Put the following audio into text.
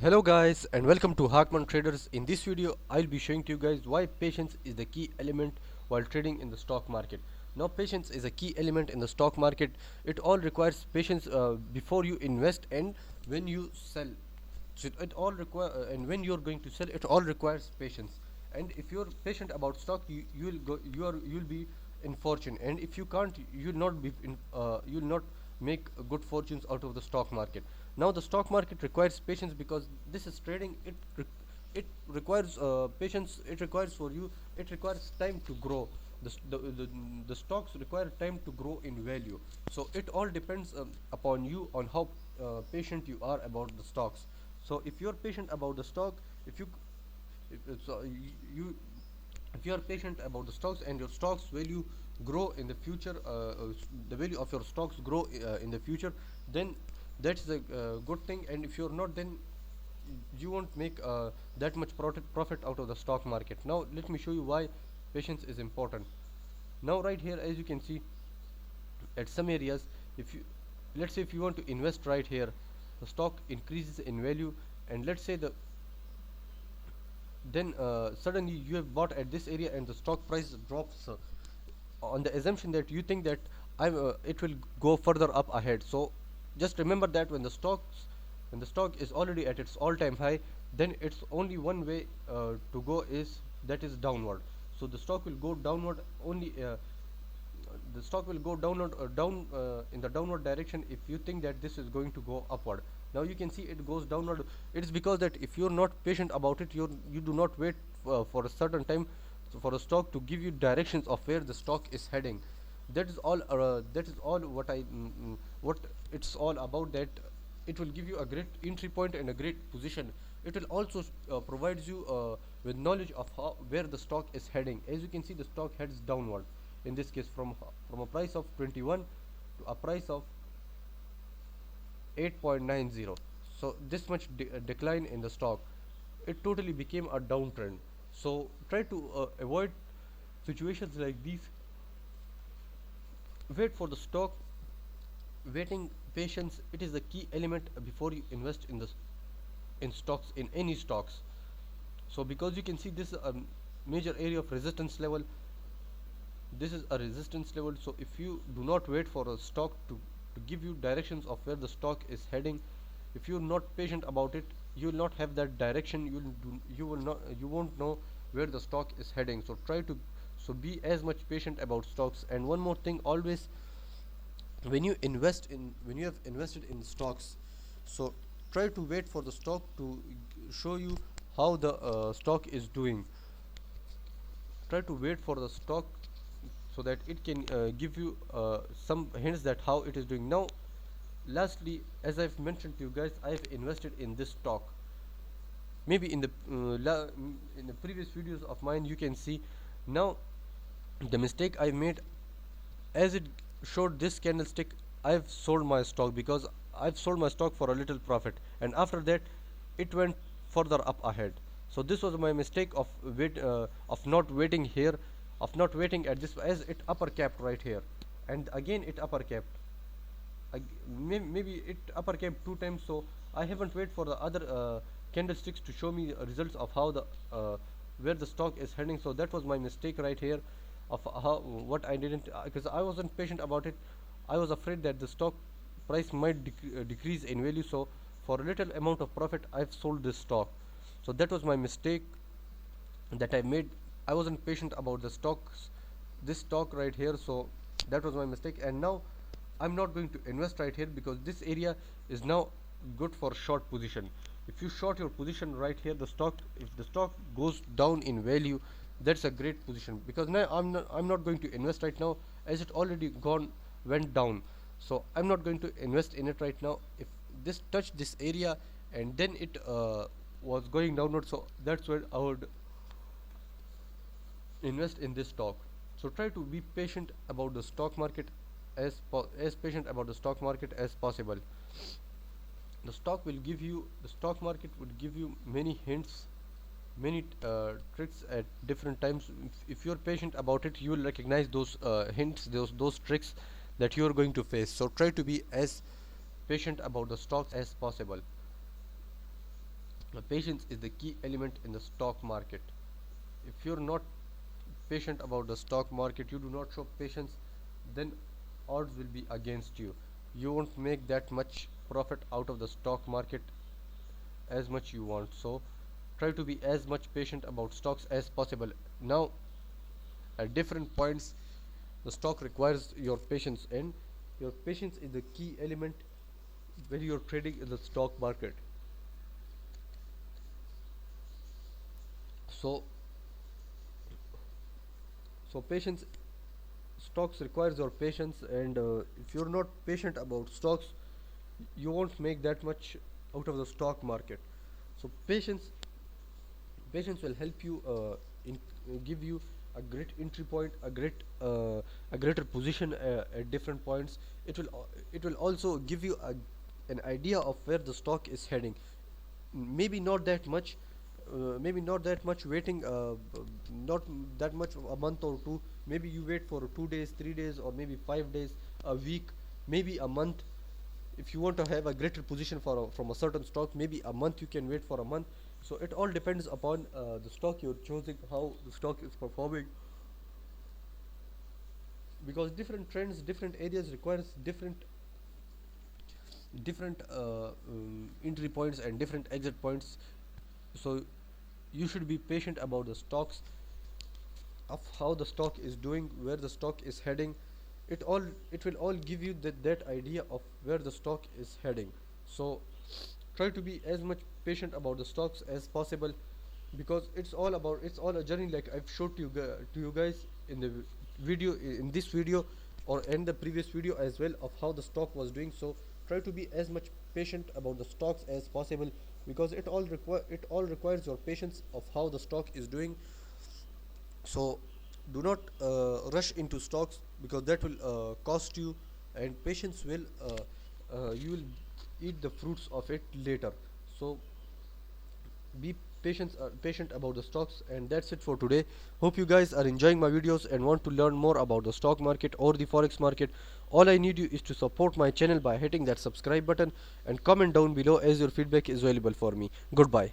Hello guys and welcome to Hakman Traders. In this video I'll be showing to you guys why patience is the key element while trading in the stock market. Now patience is a key element in the stock market. It all requires patience before you invest and when you sell. So it all require and when you're going to sell it all requires patience. And if you're patient about stock you'll be in fortune, and if you can't you'll not make good fortunes out of the stock market. Now the stock market requires patience because this is trading. It requires patience. It requires for you, it requires time to grow. The stocks require time to grow in value. So it all depends upon you on how patient you are about the stocks. So if you're patient about the stock, if you if, so you if you are patient about the stocks and your stocks value grow in the future, the value of your stocks grow in the future, then that's a good thing. And if you're not, then you won't make that much profit out of the stock market. Now let me show you why patience is important. Now right here, as you can see, at some areas, if you let's say if you want to invest right here, the stock increases in value, and let's say the then suddenly you have bought at this area and the stock price drops on the assumption that you think that it will go further up ahead. So just remember that when the stock is already at its all-time high, then it's only one way to go, is that is downward. So the stock will go downward only. The stock will go down in the downward direction if you think that this is going to go upward. Now you can see it goes downward. It is because that if you're not patient about it, you do not wait for a certain time for a stock to give you directions of where the stock is heading. That is all what it's all about. That it will give you a great entry point and a great position. It will also provides you with knowledge of where the stock is heading. As you can see, the stock heads downward in this case from a price of 21 to a price of 8.90. So this much decline in the stock, it totally became a downtrend. So try to avoid situations like these. Wait for the stock. Waiting, patience, it is the key element before you invest in stocks, in any stocks. So because you can see this is a major area of resistance level. This is a resistance level. So if you do not wait for a stock to give you directions of where the stock is heading, if you're not patient about it, you will not have that direction. You won't know where the stock is heading. So be as much patient about stocks. And one more thing, always when you have invested in stocks, so try to wait for the stock to show you how the stock is doing. Try to wait for the stock so that it can give you some hints that how it is doing. Now lastly, as I've mentioned to you guys, I've invested in this stock. Maybe in the previous videos of mine you can see. Now the mistake I made, as it showed this candlestick, I've sold my stock because I've sold my stock for a little profit, and after that it went further up ahead. So this was my mistake of not waiting here, of not waiting at this, as it upper capped right here, and again it upper capped. Maybe it upper capped two times. So I haven't waited for the other candlesticks to show me results of how the where the stock is heading. So that was my mistake right here, of how what I didn't, because I wasn't patient about it. I was afraid that the stock price might decrease in value. So for a little amount of profit, I've sold this stock. So that was my mistake that I made. I wasn't patient about the stocks, this stock right here. So that was my mistake. And now I'm not going to invest right here because this area is now good for short position. If you short your position right here, the stock, if the stock goes down in value, that's a great position, because now I'm not going to invest right now, as it already gone went down. So I'm not going to invest in it right now. If this touched this area and then it was going downward, so that's where I would invest in this stock. So try to be patient about the stock market, as patient about the stock market as possible. The stock market would give you many hints, many tricks at different times. If you're patient about it, you will recognize those hints, those tricks that you're going to face. So try to be as patient about the stocks as possible. Patience is the key element in the stock market. If you're not patient about the stock market, you do not show patience, then odds will be against you. You won't make that much profit out of the stock market as much you want. So try to be as much patient about stocks as possible. Now, at different points, the stock requires your patience, and your patience is the key element when you're trading in the stock market. So, patience, stocks requires your patience, and if you're not patient about stocks, you won't make that much out of the stock market. So patience will help you give you a great entry point, a greater position at different points. It will also give you an idea of where the stock is heading. Maybe not that much, maybe not that much waiting, not that much a month or two. Maybe you wait for 2 days, 3 days, or maybe 5 days, a week, maybe a month. If you want to have a greater position from a certain stock, maybe a month, you can wait for a month. So it all depends upon the stock you're choosing, how the stock is performing, because different trends, different areas requires different entry points and different exit points. So you should be patient about the stocks, of how the stock is doing, where the stock is heading. It will all give you that idea of where the stock is heading. So try to be as much patient about the stocks as possible, because it's all a journey, like I've showed to you guys in the video, in this video, or in the previous video as well, of how the stock was doing. So try to be as much patient about the stocks as possible, because it all requires your patience of how the stock is doing. So do not rush into stocks, because that will cost you, and patience will you will eat the fruits of it later. So be patient about the stocks, and that's it for today. Hope you guys are enjoying my videos and want to learn more about the stock market or the forex market. All I need you is to support my channel by hitting that subscribe button and comment down below, as your feedback is valuable for me. Goodbye.